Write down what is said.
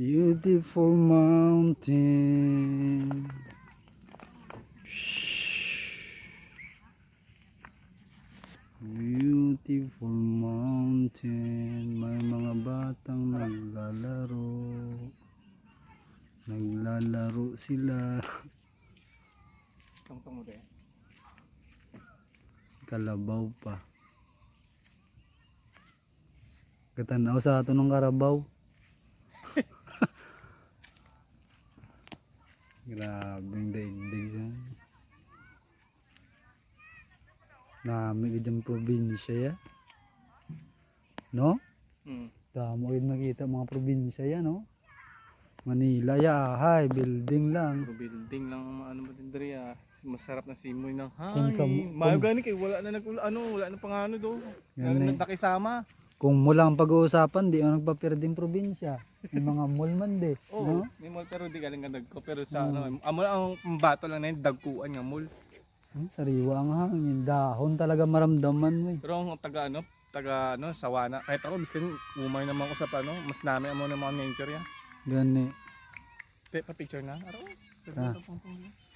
Beautiful mountain. Beautiful mountain. May mga batang naglalaro. Naglalaro sila. Tungtong mo rin. Kalabaw pa. Katanaw sa ato ng karabaw. Grabing daigdig siya. Nami ka dyan probinsya ya. No? Damo yun makita mga probinsya ya, no? Manila ya, hay, building lang. Puro building lang ang ano mo din diri ah. Masarap na simoy ng Kung sa- hangin. Mayo gani kay wala na wala na pangano do. Yan eh. Nakisama. Kung mo lang pag-uusapan, di mo nagpapirding probinsya. May mga mall man di. Oo, No? may mall pero di galing nga dagko pero sa ano, amo ang bato lang na yung dagkuan nga mall. Sariwa ang hangin. Dahon talaga maramdaman mo eh. Pero ang taga Sawana. Kahit ako biskan umay naman ko sa ano, mas nami amo ng mga nature ya. Gani. Pa picture na. Araw. Ah. Picture.